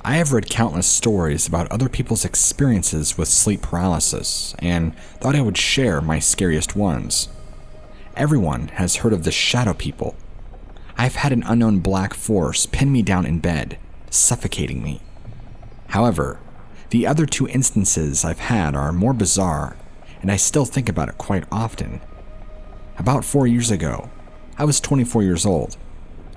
I have read countless stories about other people's experiences with sleep paralysis and thought I would share my scariest ones. Everyone has heard of the shadow people. I've had an unknown black force pin me down in bed, suffocating me. However, the other two instances I've had are more bizarre, and I still think about it quite often. About 4 years ago, I was 24 years old.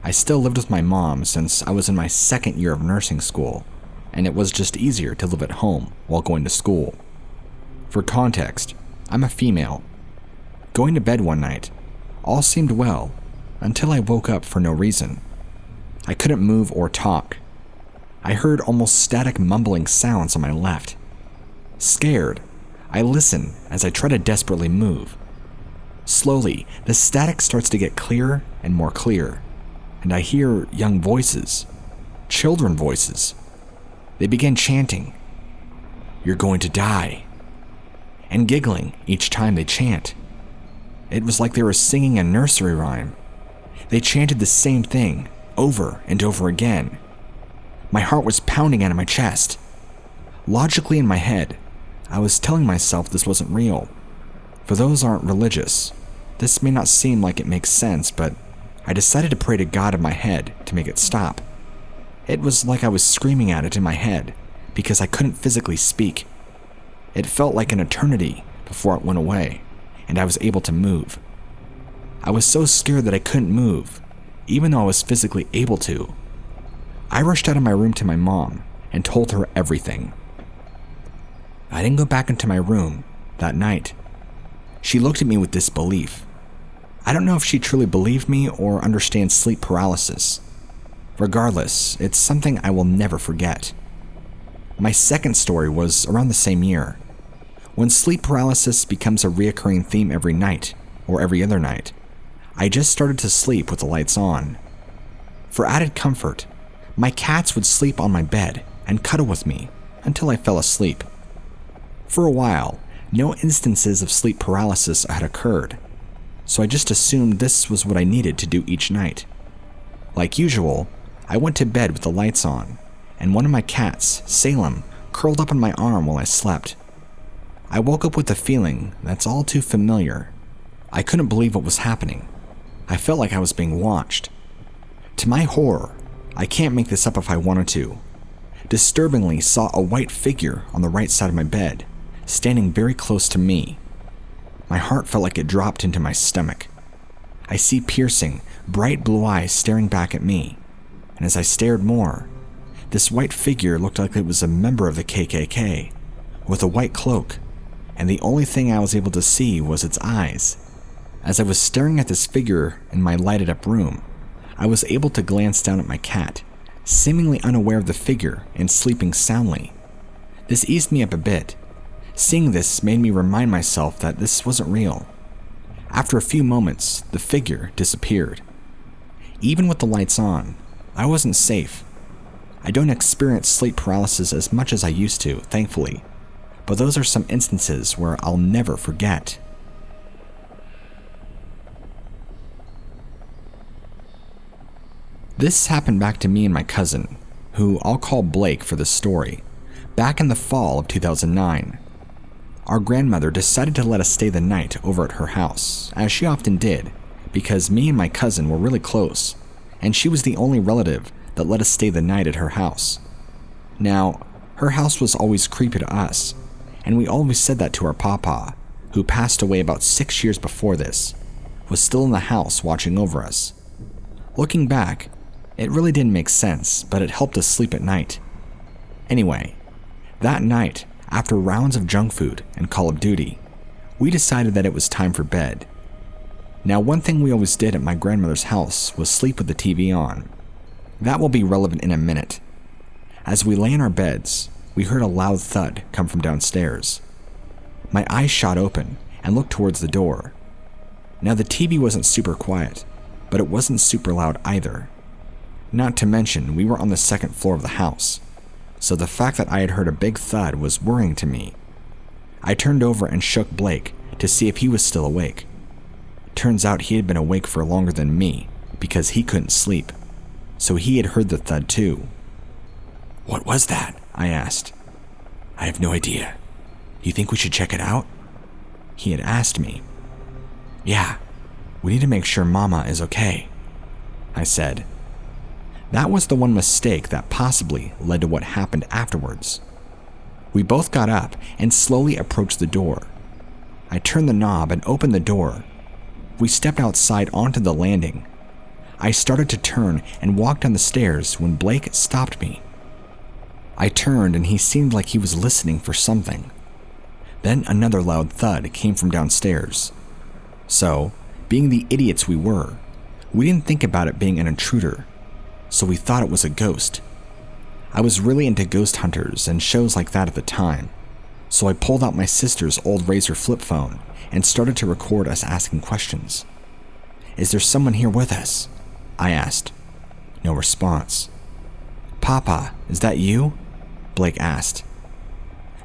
I still lived with my mom since I was in my second year of nursing school, and it was just easier to live at home while going to school. For context, I'm a female. Going to bed one night, all seemed well until I woke up for no reason. I couldn't move or talk. I heard almost static mumbling sounds on my left. Scared, I listen as I try to desperately move. Slowly, the static starts to get clearer and more clear, and I hear young voices, children voices. They begin chanting, "You're going to die," and giggling each time they chant. It was like they were singing a nursery rhyme. They chanted the same thing over and over again. My heart was pounding out of my chest. Logically in my head, I was telling myself this wasn't real. For those aren't religious, this may not seem like it makes sense, but I decided to pray to God in my head to make it stop. It was like I was screaming at it in my head because I couldn't physically speak. It felt like an eternity before it went away, and I was able to move. I was so scared that I couldn't move, even though I was physically able to. I rushed out of my room to my mom and told her everything. I didn't go back into my room that night. She looked at me with disbelief. I don't know if she truly believed me or understands sleep paralysis. Regardless, it's something I will never forget. My second story was around the same year. When sleep paralysis becomes a reoccurring theme every night, or every other night, I just started to sleep with the lights on. For added comfort, my cats would sleep on my bed and cuddle with me until I fell asleep. For a while, no instances of sleep paralysis had occurred, so I just assumed this was what I needed to do each night. Like usual, I went to bed with the lights on, and one of my cats, Salem, curled up on my arm while I slept. I woke up with a feeling that's all too familiar. I couldn't believe what was happening. I felt like I was being watched. To my horror, I can't make this up if I wanted to, disturbingly saw a white figure on the right side of my bed, standing very close to me. My heart felt like it dropped into my stomach. I see piercing, bright blue eyes staring back at me, and as I stared more, this white figure looked like it was a member of the KKK, with a white cloak, and the only thing I was able to see was its eyes. As I was staring at this figure in my lighted up room, I was able to glance down at my cat, seemingly unaware of the figure and sleeping soundly. This eased me up a bit. Seeing this made me remind myself that this wasn't real. After a few moments, the figure disappeared. Even with the lights on, I wasn't safe. I don't experience sleep paralysis as much as I used to, thankfully, but those are some instances where I'll never forget. This happened back to me and my cousin, who I'll call Blake for this story, back in the fall of 2009. Our grandmother decided to let us stay the night over at her house, as she often did, because me and my cousin were really close, and she was the only relative that let us stay the night at her house. Now, her house was always creepy to us, and we always said that to our papa, who passed away about 6 years before this, was still in the house watching over us. Looking back, it really didn't make sense, but it helped us sleep at night. Anyway, that night, after rounds of junk food and Call of Duty, we decided that it was time for bed. Now, one thing we always did at my grandmother's house was sleep with the TV on. That will be relevant in a minute. As we lay in our beds, we heard a loud thud come from downstairs. My eyes shot open and looked towards the door. Now, the TV wasn't super quiet, but it wasn't super loud either. Not to mention, we were on the second floor of the house, so the fact that I had heard a big thud was worrying to me. I turned over and shook Blake to see if he was still awake. Turns out he had been awake for longer than me because he couldn't sleep, so he had heard the thud too. "What was that?" I asked. "I have no idea. You think we should check it out?" He had asked me. "Yeah, we need to make sure Mama is okay," I said. That was the one mistake that possibly led to what happened afterwards. We both got up and slowly approached the door. I turned the knob and opened the door. We stepped outside onto the landing. I started to turn and walk down the stairs when Blake stopped me. I turned and he seemed like he was listening for something. Then another loud thud came from downstairs. So, being the idiots we were, we didn't think about it being an intruder, so we thought it was a ghost. I was really into ghost hunters and shows like that at the time, so I pulled out my sister's old Razor flip phone and started to record us asking questions. "Is there someone here with us?" I asked. No response. "Papa, is that you?" Blake asked.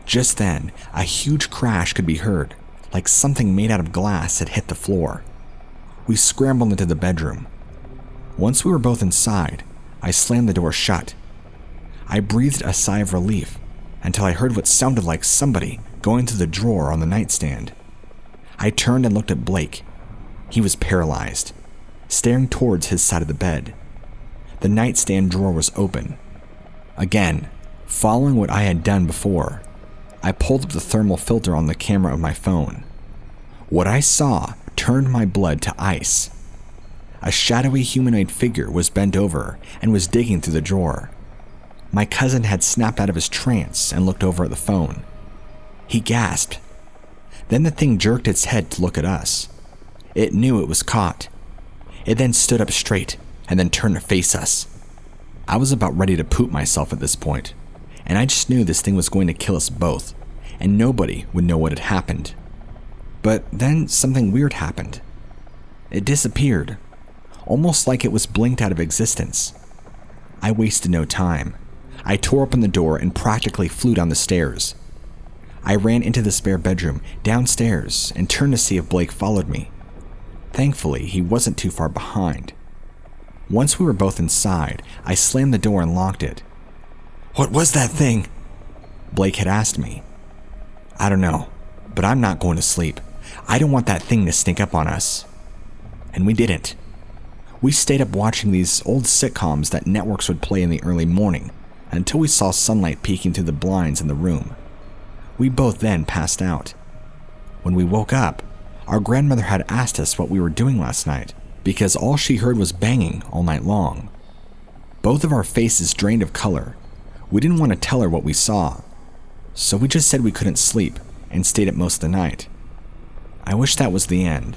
Just then, a huge crash could be heard, like something made out of glass had hit the floor. We scrambled into the bedroom. Once we were both inside, I slammed the door shut. I breathed a sigh of relief until I heard what sounded like somebody going to the drawer on the nightstand. I turned and looked at Blake. He was paralyzed, staring towards his side of the bed. The nightstand drawer was open. Again, following what I had done before, I pulled up the thermal filter on the camera of my phone. What I saw turned my blood to ice. A shadowy humanoid figure was bent over and was digging through the drawer. My cousin had snapped out of his trance and looked over at the phone. He gasped. Then the thing jerked its head to look at us. It knew it was caught. It then stood up straight and then turned to face us. I was about ready to poop myself at this point, and I just knew this thing was going to kill us both, and nobody would know what had happened. But then something weird happened. It disappeared, almost like it was blinked out of existence. I wasted no time. I tore open the door and practically flew down the stairs. I ran into the spare bedroom downstairs and turned to see if Blake followed me. Thankfully, he wasn't too far behind. Once we were both inside, I slammed the door and locked it. "What was that thing?" Blake had asked me. "I don't know, but I'm not going to sleep. I don't want that thing to sneak up on us." And we didn't. We stayed up watching these old sitcoms that networks would play in the early morning until we saw sunlight peeking through the blinds in the room. We both then passed out. When we woke up, our grandmother had asked us what we were doing last night because all she heard was banging all night long. Both of our faces drained of color. We didn't want to tell her what we saw, so we just said we couldn't sleep and stayed up most of the night. I wish that was the end,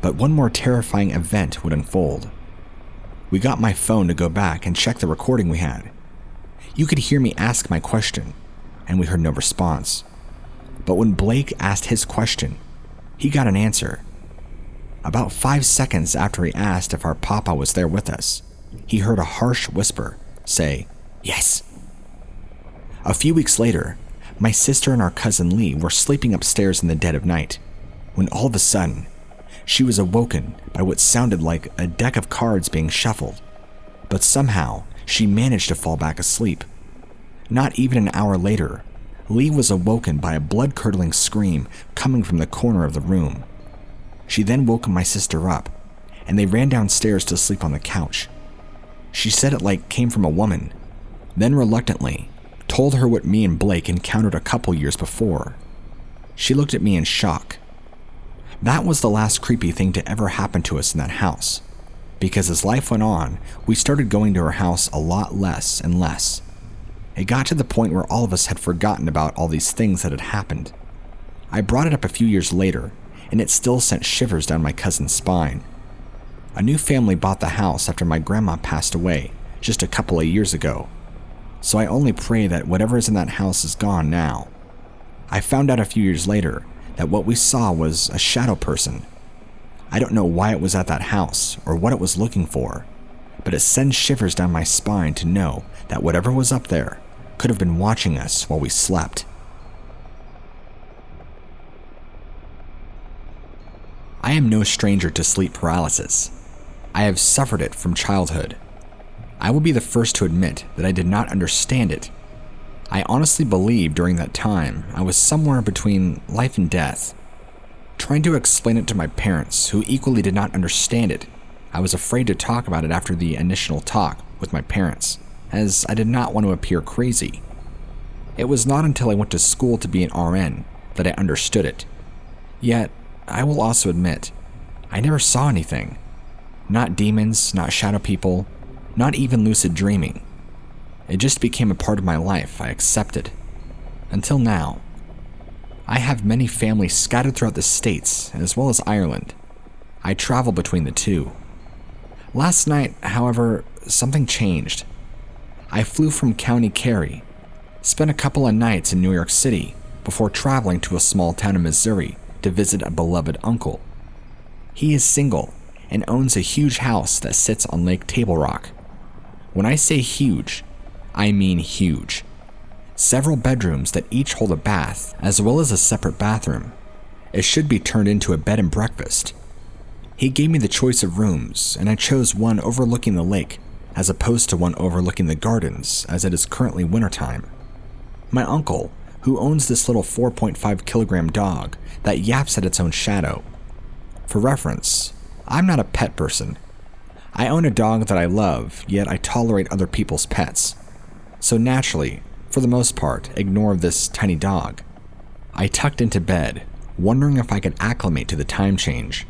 but one more terrifying event would unfold. We got my phone to go back and check the recording we had. You could hear me ask my question, and we heard no response. But when Blake asked his question, he got an answer. About 5 seconds after he asked if our papa was there with us, he heard a harsh whisper say, "Yes." A few weeks later, my sister and our cousin Lee were sleeping upstairs in the dead of night, when all of a sudden, she was awoken by what sounded like a deck of cards being shuffled, but somehow she managed to fall back asleep. Not even an hour later, Lee was awoken by a blood-curdling scream coming from the corner of the room. She then woke my sister up, and they ran downstairs to sleep on the couch. She said it like came from a woman, then reluctantly told her what me and Blake encountered a couple years before. She looked at me in shock. That was the last creepy thing to ever happen to us in that house, because as life went on, we started going to her house a lot less and less. It got to the point where all of us had forgotten about all these things that had happened. I brought it up a few years later, and it still sent shivers down my cousin's spine. A new family bought the house after my grandma passed away just a couple of years ago, so I only pray that whatever is in that house is gone now. I found out a few years later that what we saw was a shadow person. I don't know why it was at that house or what it was looking for, but it sends shivers down my spine to know that whatever was up there could have been watching us while we slept. I am no stranger to sleep paralysis. I have suffered it from childhood. I will be the first to admit that I did not understand it. I honestly believe during that time I was somewhere between life and death. Trying to explain it to my parents, who equally did not understand it, I was afraid to talk about it after the initial talk with my parents, as I did not want to appear crazy. It was not until I went to school to be an RN that I understood it. Yet, I will also admit, I never saw anything. Not demons, not shadow people, not even lucid dreaming. It just became a part of my life I accepted. Until now. I have many families scattered throughout the States as well as Ireland. I travel between the two. Last night, however, something changed. I flew from County Kerry, spent a couple of nights in New York City before traveling to a small town in Missouri to visit a beloved uncle. He is single and owns a huge house that sits on Lake Table Rock. When I say huge, I mean huge. Several bedrooms that each hold a bath as well as a separate bathroom. It should be turned into a bed and breakfast. He gave me the choice of rooms, and I chose one overlooking the lake as opposed to one overlooking the gardens, as it is currently wintertime. My uncle, who owns this little 4.5 kilogram dog that yaps at its own shadow. For reference, I'm not a pet person. I own a dog that I love, yet I tolerate other people's pets. So naturally, for the most part, ignore this tiny dog. I tucked into bed, wondering if I could acclimate to the time change.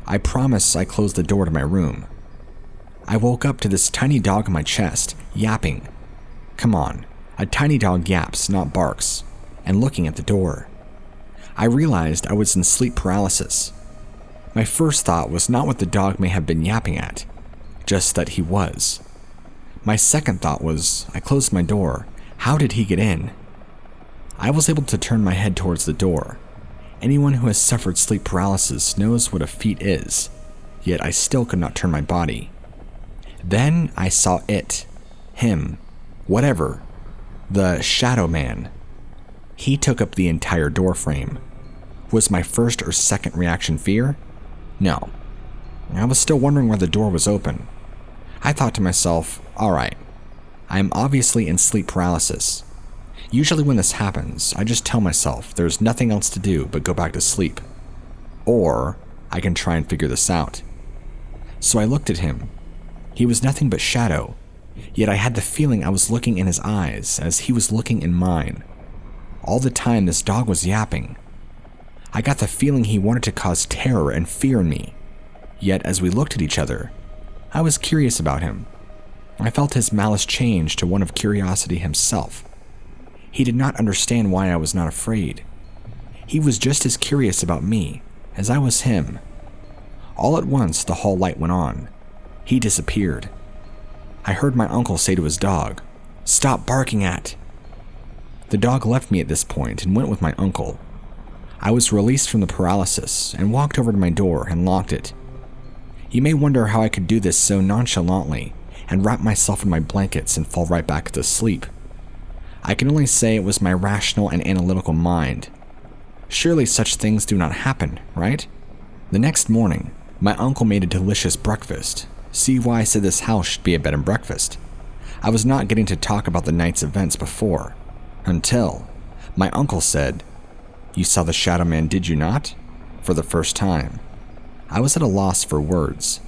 I promise I closed the door to my room. I woke up to this tiny dog on my chest, yapping. Come on, a tiny dog yaps, not barks, and looking at the door. I realized I was in sleep paralysis. My first thought was not what the dog may have been yapping at, just that he was. My second thought was, I closed my door. How did he get in? I was able to turn my head towards the door. Anyone who has suffered sleep paralysis knows what a feat is, yet I still could not turn my body. Then I saw it, him, whatever, the shadow man. He took up the entire door frame. Was my first or second reaction fear? No. I was still wondering why the door was open. I thought to myself, alright, I am obviously in sleep paralysis. Usually when this happens, I just tell myself there's nothing else to do but go back to sleep. Or I can try and figure this out. So I looked at him. He was nothing but shadow, yet I had the feeling I was looking in his eyes as he was looking in mine. All the time this dog was yapping. I got the feeling he wanted to cause terror and fear in me. Yet as we looked at each other, I was curious about him. I felt his malice change to one of curiosity himself. He did not understand why I was not afraid. He was just as curious about me as I was him. All at once, the hall light went on. He disappeared. I heard my uncle say to his dog, "Stop barking at." The dog left me at this point and went with my uncle. I was released from the paralysis and walked over to my door and locked it. You may wonder how I could do this so nonchalantly and wrap myself in my blankets and fall right back to sleep. I can only say it was my rational and analytical mind. Surely such things do not happen, right? The next morning, my uncle made a delicious breakfast. See why I said this house should be a bed and breakfast. I was not getting to talk about the night's events before, until my uncle said, "You saw the shadow man, did you not?" For the first time. I was at a loss for words.